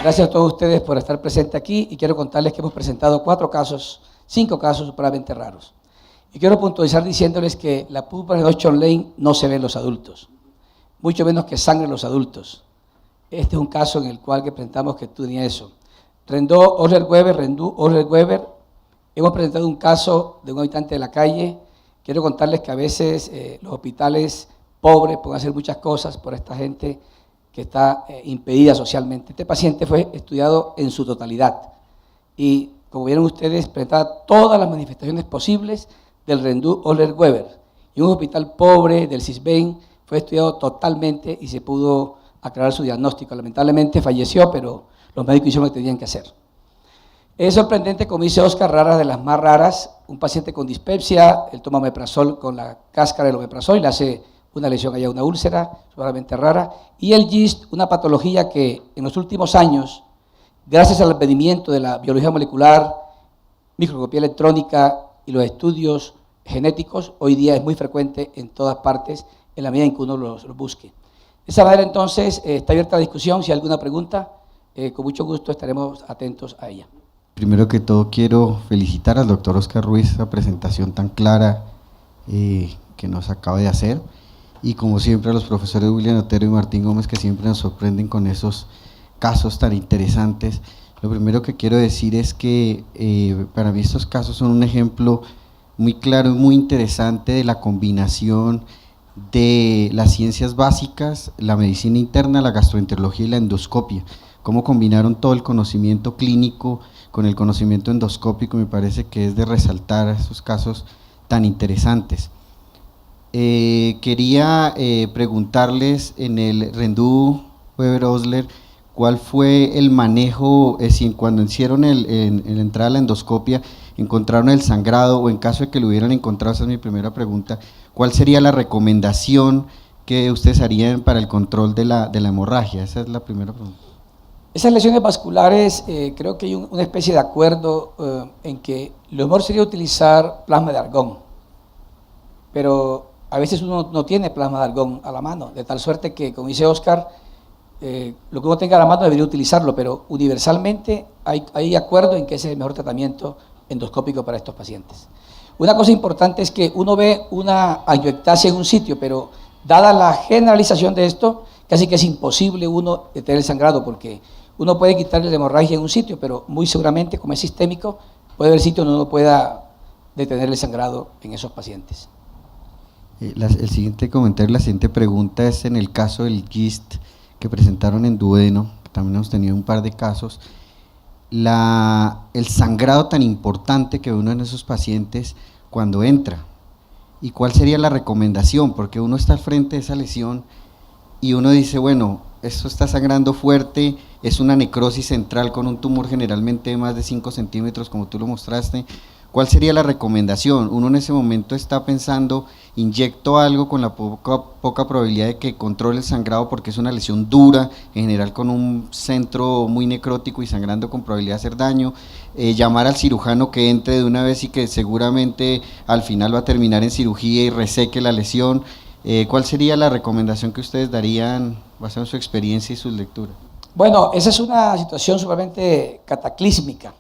Gracias a todos ustedes por estar presentes aquí y quiero contarles que hemos presentado 5 casos superamente raros. Y quiero puntualizar diciéndoles que la púrpura de Hodgkin Lane no se ve en los adultos, mucho menos que sangre en los adultos. Este es un caso en el cual que presentamos que tenía eso. Rendú Osler Weber, hemos presentado un caso de un habitante de la calle. Quiero contarles que a veces los hospitales pobres pueden hacer muchas cosas por esta gente que está impedida socialmente. Este paciente fue estudiado en su totalidad y, como vieron ustedes, presentaba todas las manifestaciones posibles del Rendú Osler Weber. Y un hospital pobre del CISBEN fue estudiado totalmente y se pudo aclarar su diagnóstico. Lamentablemente falleció, pero los médicos hicieron lo que tenían que hacer. Es sorprendente, como dice Oscar, raras de las más raras, un paciente con dispepsia, él toma omeprazol con la cáscara del omeprazol y le hace una lesión allá, una úlcera, solamente rara, y el GIST, una patología que en los últimos años, gracias al advenimiento de la biología molecular, microscopía electrónica y los estudios genéticos, hoy día es muy frecuente en todas partes, en la medida en que uno los busque. De esa manera, entonces, está abierta la discusión. Si hay alguna pregunta, con mucho gusto estaremos atentos a ella. Primero que todo, quiero felicitar al doctor Oscar Ruiz, esa presentación tan clara que nos acaba de hacer, y como siempre a los profesores William Otero y Martín Gómez, que siempre nos sorprenden con esos casos tan interesantes. Lo primero que quiero decir es que para mí estos casos son un ejemplo muy claro y muy interesante de la combinación de las ciencias básicas, la medicina interna, la gastroenterología y la endoscopia, cómo combinaron todo el conocimiento clínico con el conocimiento endoscópico. Me parece que es de resaltar esos casos tan interesantes. Quería preguntarles en el Rendú Weber Osler, ¿cuál fue el manejo, cuando hicieron en la entrada a la endoscopia, encontraron el sangrado, o en caso de que lo hubieran encontrado? Esa es mi primera pregunta. ¿Cuál sería la recomendación que ustedes harían para el control de la hemorragia? Esa es la primera pregunta. Esas lesiones vasculares, creo que hay una especie de acuerdo en que lo mejor sería utilizar plasma de argón, pero a veces uno no tiene plasma de argón a la mano, de tal suerte que, como dice Oscar, lo que uno tenga a la mano debería utilizarlo, pero universalmente hay acuerdo en que ese es el mejor tratamiento endoscópico para estos pacientes. Una cosa importante es que uno ve una angioectasia en un sitio, pero dada la generalización de esto, casi que es imposible uno detener el sangrado, porque uno puede quitarle la hemorragia en un sitio, pero muy seguramente, como es sistémico, puede haber sitios donde uno pueda detener el sangrado en esos pacientes. El siguiente comentario, la siguiente pregunta es en el caso del GIST que presentaron en duodeno, que también hemos tenido un par de casos, el sangrado tan importante que uno en esos pacientes cuando entra, y cuál sería la recomendación, porque uno está al frente de esa lesión y uno dice, bueno, esto está sangrando fuerte, es una necrosis central con un tumor generalmente de más de 5 centímetros, como tú lo mostraste. ¿Cuál sería la recomendación? Uno en ese momento está pensando, inyecto algo con la poca probabilidad de que controle el sangrado, porque es una lesión dura, en general con un centro muy necrótico y sangrando con probabilidad de hacer daño, llamar al cirujano que entre de una vez y que seguramente al final va a terminar en cirugía y reseque la lesión. ¿Cuál sería la recomendación que ustedes darían basado en su experiencia y sus lecturas? Bueno, esa es una situación sumamente cataclísmica.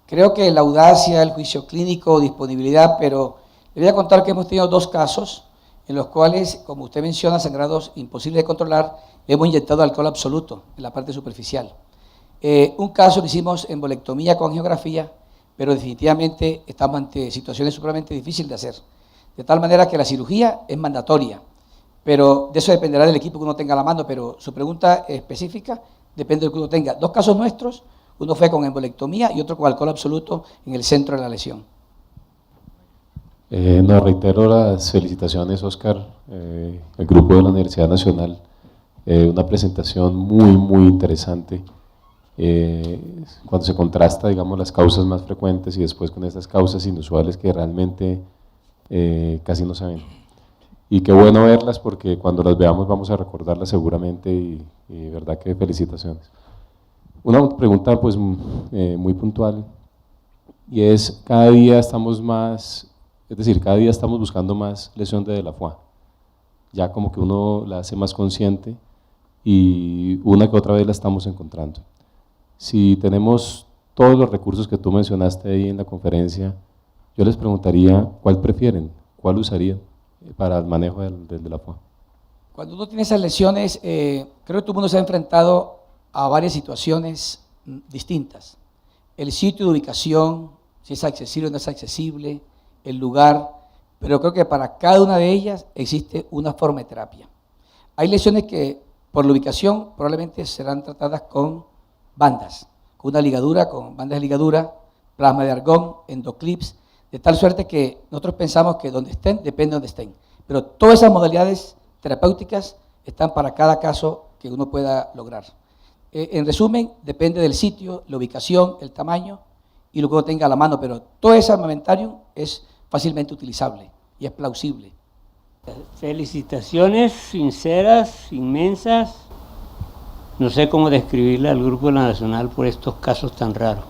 Creo que la audacia, el juicio clínico, disponibilidad, pero le voy a contar que hemos tenido 2 casos en los cuales, como usted menciona, sangrados imposibles de controlar, le hemos inyectado alcohol absoluto en la parte superficial. Un caso lo hicimos embolectomía con angiografía, pero definitivamente estamos ante situaciones supremamente difíciles de hacer. De tal manera que la cirugía es mandatoria, pero de eso dependerá del equipo que uno tenga a la mano, pero su pregunta específica depende de lo que uno tenga. 2 casos nuestros, uno fue con embolectomía y otro con alcohol absoluto en el centro de la lesión. No, reitero las felicitaciones, Oscar, el grupo de la Universidad Nacional, una presentación muy interesante, cuando se contrasta, digamos, las causas más frecuentes y después con estas causas inusuales que realmente casi no se ven. Y qué bueno verlas, porque cuando las veamos vamos a recordarlas seguramente, y verdad que felicitaciones. Una pregunta pues muy puntual, y es, cada día estamos más, es decir, cada día estamos buscando más lesión de la foie, ya como que uno la hace más consciente y una que otra vez la estamos encontrando. Si tenemos todos los recursos que tú mencionaste ahí en la conferencia, yo les preguntaría cuál prefieren, cuál usarían para el manejo de la FOA. Cuando uno tiene esas lesiones, creo que todo el mundo se ha enfrentado a varias situaciones distintas. El sitio de ubicación, si es accesible o no es accesible, el lugar, pero creo que para cada una de ellas existe una forma de terapia. Hay lesiones que por la ubicación probablemente serán tratadas con bandas, con una ligadura, con bandas de ligadura, plasma de argón, endoclips, de tal suerte que nosotros pensamos que donde estén, depende de donde estén. Pero todas esas modalidades terapéuticas están para cada caso que uno pueda lograr. En resumen, depende del sitio, la ubicación, el tamaño y lo que uno tenga a la mano, pero todo ese armamentarium es fácilmente utilizable y es plausible. Felicitaciones sinceras, inmensas. No sé cómo describirle al Grupo de la Nacional por estos casos tan raros.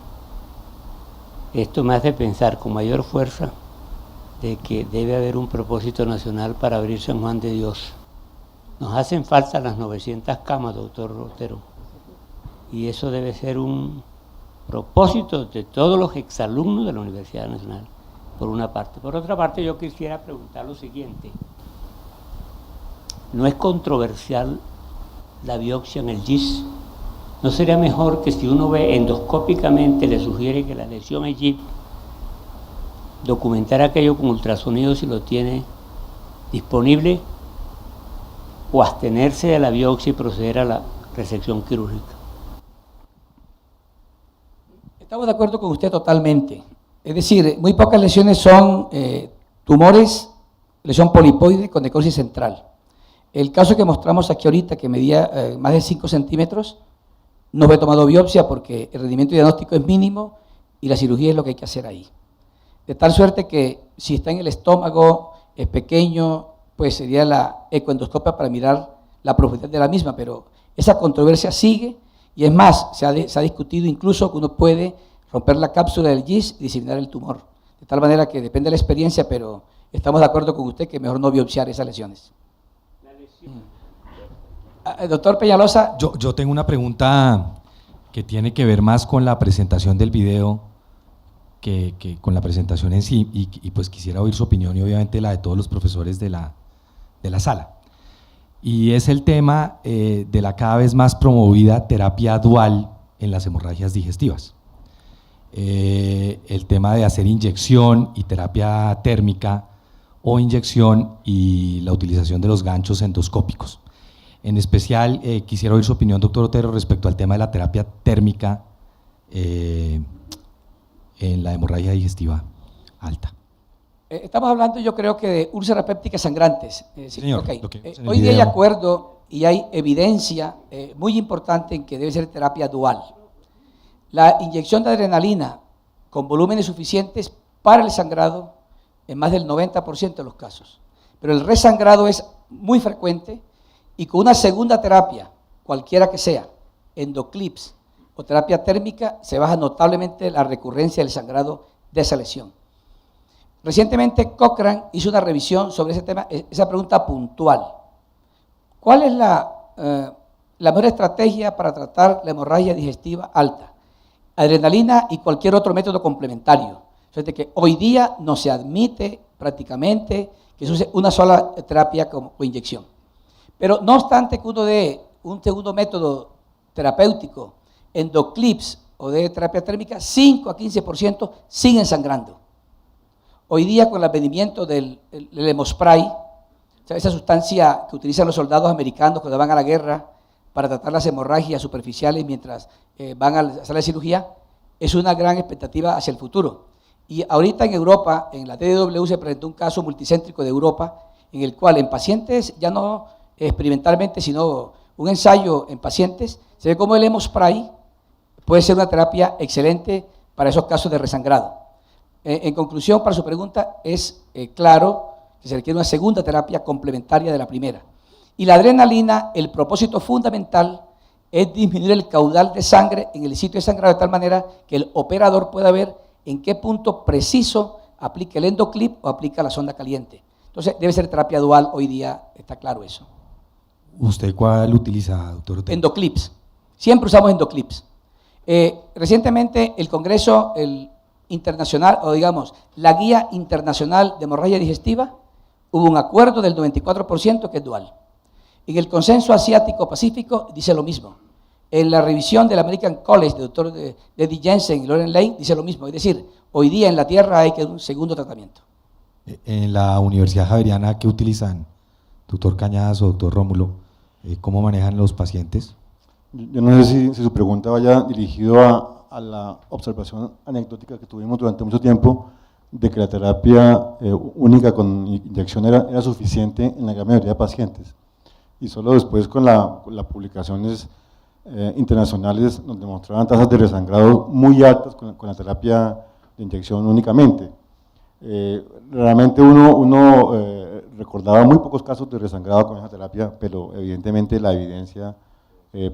Esto me hace pensar con mayor fuerza de que debe haber un propósito nacional para abrir San Juan de Dios. Nos hacen falta las 900 camas, doctor Otero, y eso debe ser un propósito de todos los exalumnos de la Universidad Nacional, por una parte. Por otra parte, yo quisiera preguntar lo siguiente. ¿No es controversial la biopsia en el GIS? ¿No sería mejor que si uno ve endoscópicamente, le sugiere que la lesión es GIS, documentar aquello con ultrasonido si lo tiene disponible, o abstenerse de la biopsia y proceder a la resección quirúrgica? Estamos de acuerdo con usted totalmente. Es decir, muy pocas lesiones son tumores, lesión polipoide con necrosis central. El caso que mostramos aquí ahorita, que medía más de 5 centímetros, no fue tomado biopsia porque el rendimiento diagnóstico es mínimo y la cirugía es lo que hay que hacer ahí. De tal suerte que si está en el estómago, es pequeño, pues sería la ecoendoscopia para mirar la profundidad de la misma, pero esa controversia sigue y es más, se ha discutido incluso que uno puede romper la cápsula del GIS y diseminar el tumor. De tal manera que depende de la experiencia, pero estamos de acuerdo con usted que mejor no biopsiar esas lesiones. Doctor Peñalosa. Yo tengo una pregunta que tiene que ver más con la presentación del video que con la presentación en sí, y pues quisiera oír su opinión y obviamente la de todos los profesores de la sala. Y es el tema de la cada vez más promovida terapia dual en las hemorragias digestivas. El tema de hacer inyección y terapia térmica o inyección y la utilización de los ganchos endoscópicos. En especial, quisiera oír su opinión, doctor Otero, respecto al tema de la terapia térmica en la hemorragia digestiva alta. Estamos hablando, yo creo que de úlceras pépticas sangrantes. Sí, señor. Okay. En el Hoy día hay video. acuerdo y hay evidencia muy importante en que debe ser terapia dual. La inyección de adrenalina con volúmenes suficientes para el sangrado en más del 90% de los casos. Pero el resangrado es muy frecuente y con una segunda terapia, cualquiera que sea, endoclips o terapia térmica, se baja notablemente la recurrencia del sangrado de esa lesión. Recientemente Cochrane hizo una revisión sobre ese tema, esa pregunta puntual. ¿Cuál es la mejor estrategia para tratar la hemorragia digestiva alta? Adrenalina y cualquier otro método complementario. O sea, que hoy día no se admite prácticamente que se use una sola terapia o inyección. Pero no obstante que uno dé un segundo método terapéutico, endoclips o de terapia térmica, 5 a 15% siguen sangrando. Hoy día con el advenimiento del hemospray, o sea, esa sustancia que utilizan los soldados americanos cuando van a la guerra para tratar las hemorragias superficiales mientras van a la sala de cirugía, es una gran expectativa hacia el futuro. Y ahorita en Europa, en la TDW se presentó un caso multicéntrico de Europa, en el cual en pacientes, ya no experimentalmente, sino un ensayo en pacientes, se ve cómo el hemospray puede ser una terapia excelente para esos casos de resangrado. En conclusión, para su pregunta, es claro que se requiere una segunda terapia complementaria de la primera. Y la adrenalina, el propósito fundamental es disminuir el caudal de sangre en el sitio de sangrado de tal manera que el operador pueda ver en qué punto preciso aplica el endoclip o aplica la sonda caliente. Entonces, debe ser terapia dual, hoy día está claro eso. ¿Usted cuál utiliza, doctor Otero? Endoclips. Siempre usamos endoclips. Recientemente el Congreso internacional, o digamos, la Guía Internacional de Hemorragia Digestiva, hubo un acuerdo del 94% que es dual. En el Consenso Asiático-Pacífico dice lo mismo. En la revisión del American College de Dr. Eddie Jensen y Lauren Lane dice lo mismo. Es decir, hoy día en la Tierra hay que un segundo tratamiento. En la Universidad Javeriana, ¿qué utilizan, doctor Cañadas o doctor Rómulo? ¿Cómo manejan los pacientes? Yo no sé si su pregunta vaya dirigido a la observación anecdótica que tuvimos durante mucho tiempo de que la terapia única con inyección era suficiente en la gran mayoría de pacientes. Y solo después con las publicaciones internacionales nos demostraban tasas de resangrado muy altas con la terapia de inyección únicamente. Realmente uno recordaba muy pocos casos de resangrado con esa terapia, pero evidentemente la evidencia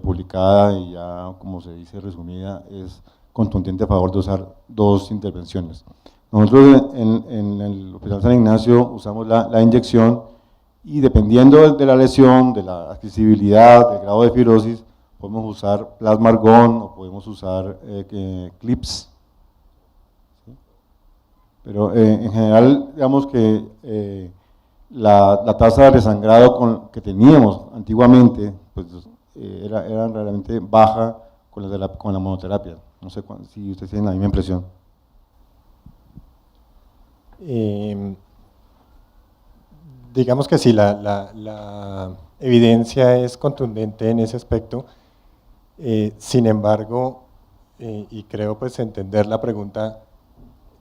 publicada y ya, como se dice, resumida, es contundente a favor de usar dos intervenciones. Nosotros en el Hospital San Ignacio usamos la inyección y dependiendo de la lesión, de la accesibilidad, del grado de fibrosis, podemos usar plasma argón o podemos usar clips. ¿Sí? Pero en general, digamos que la tasa de resangrado que teníamos antiguamente pues, era realmente baja con la monoterapia. No sé si ustedes tienen la misma impresión. Digamos que sí, la evidencia es contundente en ese aspecto. Sin embargo, y creo pues entender la pregunta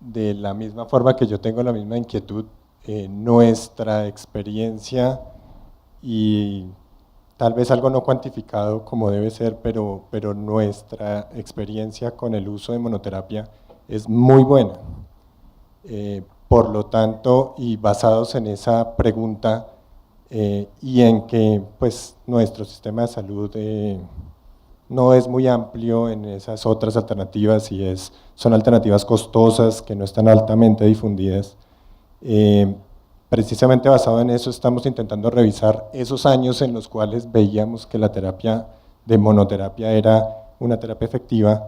de la misma forma que yo tengo la misma inquietud, nuestra experiencia y tal vez algo no cuantificado como debe ser, pero nuestra experiencia con el uso de monoterapia es muy buena. Por lo tanto, y basados en esa pregunta y en que pues, nuestro sistema de salud no es muy amplio en esas otras alternativas y son alternativas costosas que no están altamente difundidas, precisamente basado en eso estamos intentando revisar esos años en los cuales veíamos que la terapia de monoterapia era una terapia efectiva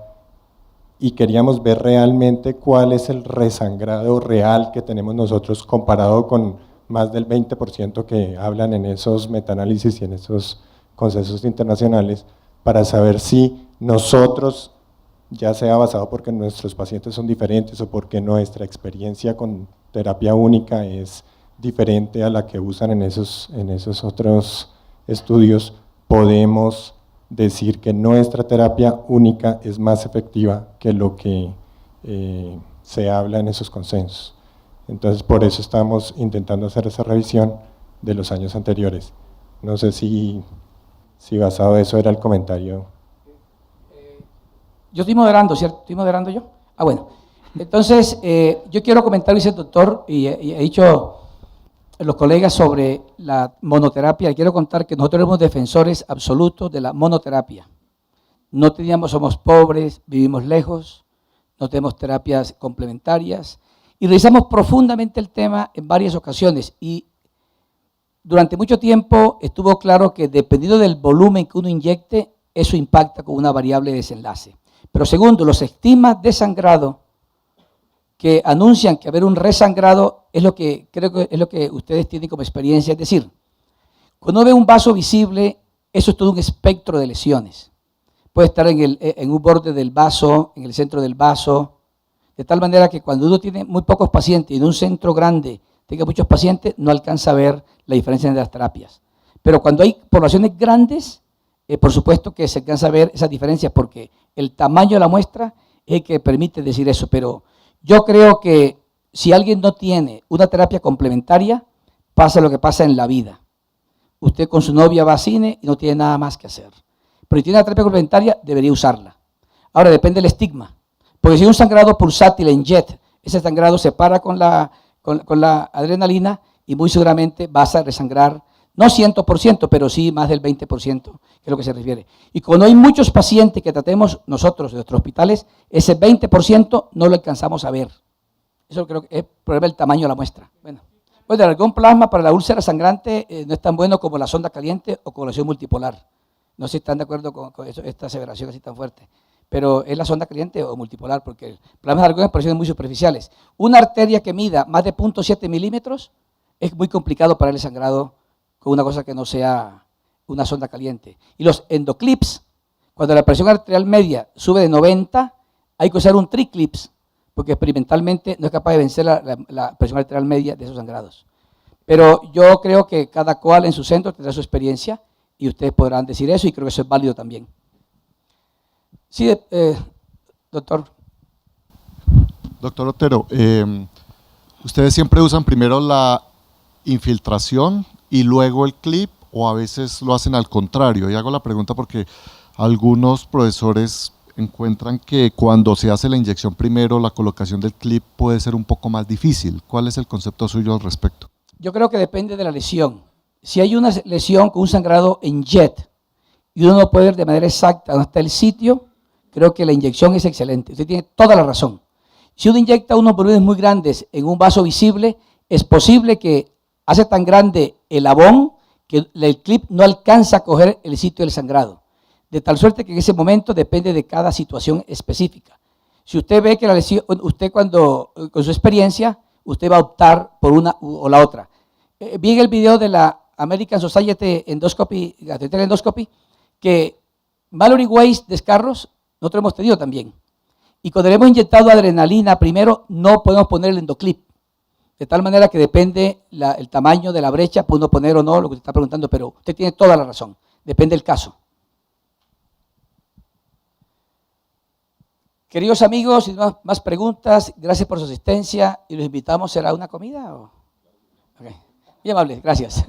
y queríamos ver realmente cuál es el resangrado real que tenemos nosotros comparado con más del 20% que hablan en esos metaanálisis y en esos consensos internacionales, para saber si nosotros, ya sea basado porque nuestros pacientes son diferentes o porque nuestra experiencia con terapia única es diferente a la que usan en esos otros estudios, podemos decir que nuestra terapia única es más efectiva que lo que se habla en esos consensos. Entonces, por eso estamos intentando hacer esa revisión de los años anteriores. No sé si basado en eso era el comentario. Yo estoy moderando, ¿cierto? ¿Estoy moderando yo? Ah, bueno. Entonces, yo quiero comentar, dice el doctor, y he dicho los colegas sobre la monoterapia. Quiero contar que nosotros somos defensores absolutos de la monoterapia. No somos pobres, vivimos lejos, no tenemos terapias complementarias y revisamos profundamente el tema en varias ocasiones y durante mucho tiempo estuvo claro que dependiendo del volumen que uno inyecte, eso impacta con una variable de desenlace. Pero segundo, los estigmas de sangrado que anuncian que haber un resangrado es lo que creo que es lo que ustedes tienen como experiencia. Es decir, cuando uno ve un vaso visible, eso es todo un espectro de lesiones. Puede estar en un borde del vaso, en el centro del vaso, de tal manera que cuando uno tiene muy pocos pacientes y en un centro grande tenga muchos pacientes, no alcanza a ver la diferencia entre las terapias. Pero cuando hay poblaciones grandes, por supuesto que se alcanza a ver esas diferencias porque el tamaño de la muestra es el que permite decir eso. Pero yo creo que si alguien no tiene una terapia complementaria, pasa lo que pasa en la vida. Usted con su novia va al cine y no tiene nada más que hacer. Pero si tiene una terapia complementaria, debería usarla. Ahora, depende del estigma. Porque si hay un sangrado pulsátil en jet, ese sangrado se para con la adrenalina y muy seguramente vas a resangrar, no 100%, pero sí más del 20%, que es lo que se refiere. Y cuando hay muchos pacientes que tratemos nosotros en nuestros hospitales, ese 20% no lo alcanzamos a ver. Eso creo que es problema del tamaño de la muestra. Bueno, el argón plasma para la úlcera sangrante no es tan bueno como la sonda caliente o coagulación multipolar. No sé si están de acuerdo con eso, esta aseveración así tan fuerte. pero es la sonda caliente o multipolar, porque el problema de algunas presiones muy superficiales. Una arteria que mida más de 0.7 milímetros es muy complicado para el sangrado con una cosa que no sea una sonda caliente. Y los endoclips, cuando la presión arterial media sube de 90, hay que usar un triclips, porque experimentalmente no es capaz de vencer la presión arterial media de esos sangrados. Pero yo creo que cada cual en su centro tendrá su experiencia y ustedes podrán decir eso, y creo que eso es válido también. Sí, doctor. Doctor Otero, ¿ustedes siempre usan primero la infiltración y luego el clip, o a veces lo hacen al contrario? Y hago la pregunta porque algunos profesores encuentran que cuando se hace la inyección primero, la colocación del clip puede ser un poco más difícil. ¿Cuál es el concepto suyo al respecto? Yo creo que depende de la lesión. Si hay una lesión con un sangrado en jet y uno no puede ver de manera exacta dónde está el sitio, creo que la inyección es excelente. Usted tiene toda la razón. Si uno inyecta unos volúmenes muy grandes en un vaso visible, es posible que hace tan grande el abón que el clip no alcanza a coger el sitio del sangrado. De tal suerte que en ese momento depende de cada situación específica. Si usted ve que la lesión, usted cuando, con su experiencia, usted va a optar por una o la otra. Vi en el video de la American Society Endoscopy, Endoscopy, que Mallory Weiss descarros nosotros hemos tenido también. Y cuando le hemos inyectado adrenalina primero, no podemos poner el endoclip. De tal manera que depende el tamaño de la brecha, puede uno poner o no, lo que usted está preguntando, pero usted tiene toda la razón. Depende del caso. Queridos amigos, si no más preguntas, gracias por su asistencia y los invitamos. ¿Será una comida? Okay. Muy amable, gracias.